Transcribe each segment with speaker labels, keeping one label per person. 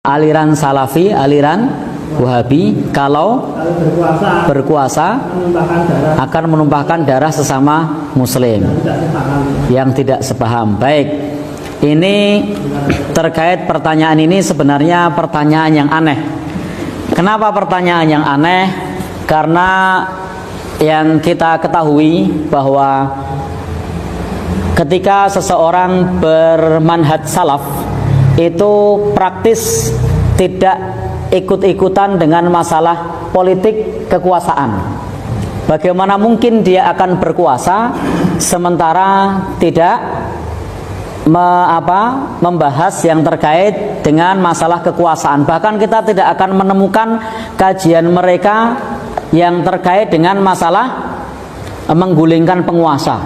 Speaker 1: aliran Salafi, aliran Wahabi kalau berkuasa akan menumpahkan darah sesama muslim yang tidak sepaham. Baik, ini terkait pertanyaan ini sebenarnya pertanyaan yang aneh. Kenapa pertanyaan yang aneh? Karena yang kita ketahui bahwa ketika seseorang bermanhaj salaf itu praktis tidak ikut-ikutan dengan masalah politik kekuasaan. Bagaimana mungkin dia akan berkuasa sementara tidak membahas yang terkait dengan masalah kekuasaan. Bahkan kita tidak akan menemukan kajian mereka yang terkait dengan masalah menggulingkan penguasa.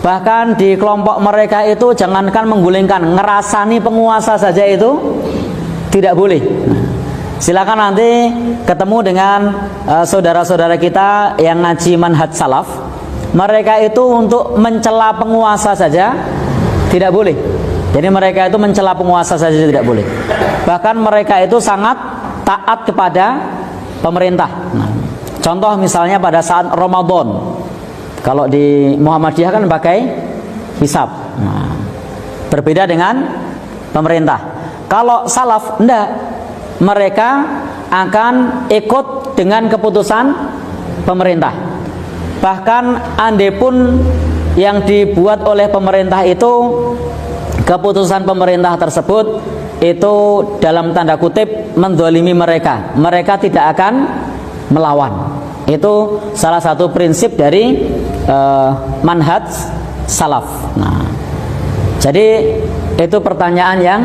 Speaker 1: Bahkan di kelompok mereka itu jangankan menggulingkan, ngerasani penguasa saja itu tidak boleh. Silakan nanti ketemu dengan saudara-saudara kita yang ngaji manhaj salaf. Mereka itu untuk mencela penguasa saja tidak boleh. Jadi mereka itu mencela penguasa saja tidak boleh. Bahkan mereka itu sangat taat kepada pemerintah. Nah, contoh misalnya pada saat Ramadan, kalau di Muhammadiyah kan pakai hisab. Nah, berbeda dengan pemerintah. Kalau salaf enggak. Mereka akan ikut dengan keputusan pemerintah. Bahkan andai pun yang dibuat oleh pemerintah itu, keputusan pemerintah tersebut itu dalam tanda kutip mendolimi mereka, mereka tidak akan melawan. Itu salah satu prinsip dari manhaj salaf. Nah, jadi itu pertanyaan yang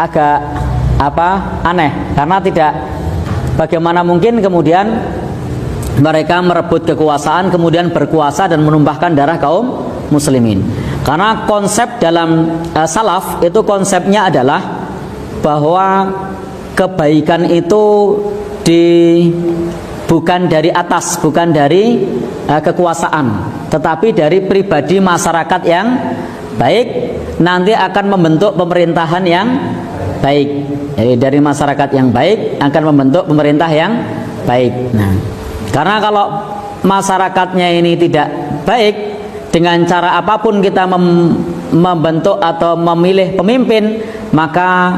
Speaker 1: agak aneh, karena tidak, bagaimana mungkin kemudian mereka merebut kekuasaan kemudian berkuasa dan menumpahkan darah kaum muslimin. Karena konsep dalam salaf itu konsepnya adalah bahwa kebaikan itu bukan dari atas, bukan dari kekuasaan, tetapi dari pribadi masyarakat yang baik nanti akan membentuk pemerintahan yang baik. Jadi dari masyarakat yang baik akan membentuk pemerintah yang baik. Nah, karena kalau masyarakatnya ini tidak baik, dengan cara apapun kita membentuk atau memilih pemimpin, maka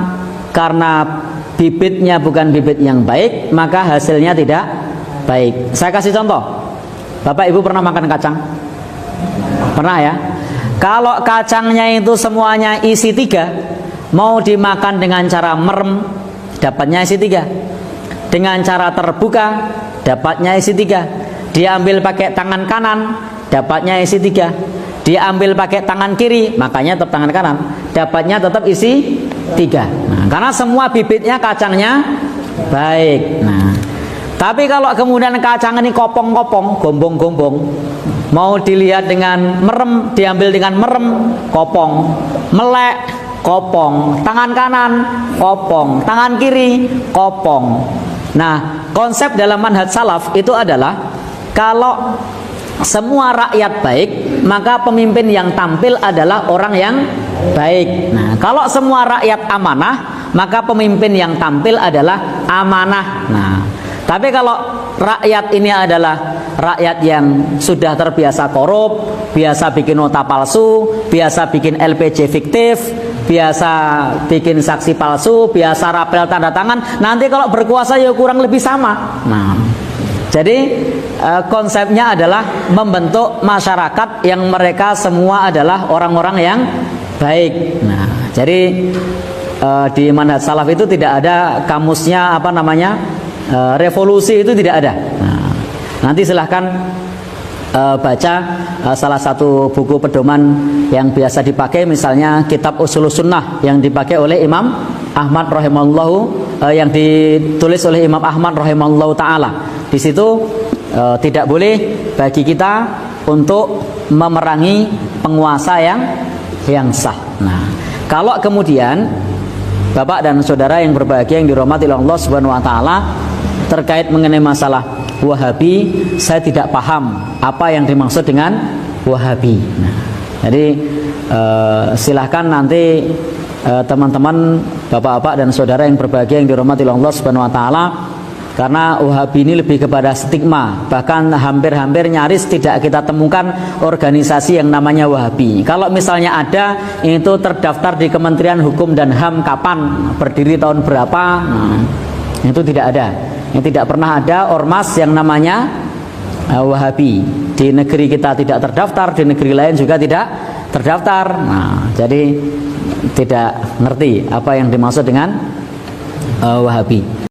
Speaker 1: karena bibitnya bukan bibit yang baik, maka hasilnya tidak baik. Saya kasih contoh. Bapak Ibu pernah makan kacang? Pernah ya? Kalau kacangnya itu semuanya isi 3, mau dimakan dengan cara merem, dapatnya isi 3. Dengan cara terbuka, dapatnya isi 3. Diambil pakai tangan kanan, dapatnya isi 3. Diambil pakai tangan kiri, makanya tetap tangan kanan, dapatnya tetap isi 3. Nah, karena semua bibitnya kacangnya baik. Nah, tapi kalau kemudian kacang ini kopong-kopong, gombong-gombong, mau dilihat dengan merem, diambil dengan merem, kopong, melek, kopong, tangan kanan kopong, tangan kiri kopong. Nah, konsep dalam manhaj salaf itu adalah kalau semua rakyat baik, maka pemimpin yang tampil adalah orang yang baik. Nah, kalau semua rakyat amanah, maka pemimpin yang tampil adalah amanah. Nah, tapi kalau rakyat ini adalah rakyat yang sudah terbiasa korup, biasa bikin nota palsu, biasa bikin LPG fiktif, biasa bikin saksi palsu, biasa rapel tanda tangan, nanti kalau berkuasa ya kurang lebih sama. Nah, jadi konsepnya adalah membentuk masyarakat yang mereka semua adalah orang-orang yang baik. Nah, jadi di manhaj salaf itu tidak ada kamusnya revolusi itu tidak ada. Nah, nanti silahkan baca salah satu buku pedoman yang biasa dipakai, misalnya kitab Ushulus Sunnah yang dipakai oleh Imam Ahmad rahimahullahu, yang ditulis oleh Imam Ahmad rahimahullahu taala. Di situ tidak boleh bagi kita untuk memerangi penguasa yang sah. Nah, kalau kemudian Bapak dan saudara yang berbahagia yang dirahmati oleh Allah Subhanahu wa taala, terkait mengenai masalah Wahabi, saya tidak paham apa yang dimaksud dengan Wahabi. Nah, jadi silahkan nanti teman-teman Bapak-bapak dan saudara yang berbahagia yang dirahmati oleh Allah Subhanahu wa taala, karena Wahabi ini lebih kepada stigma, bahkan hampir-hampir nyaris tidak kita temukan organisasi yang namanya Wahabi. Kalau misalnya ada, itu terdaftar di Kementerian Hukum dan HAM kapan, berdiri tahun berapa, itu tidak ada. Yang tidak pernah ada ormas yang namanya Wahabi. Di negeri kita tidak terdaftar, di negeri lain juga tidak terdaftar. Nah, jadi tidak ngerti apa yang dimaksud dengan Wahabi.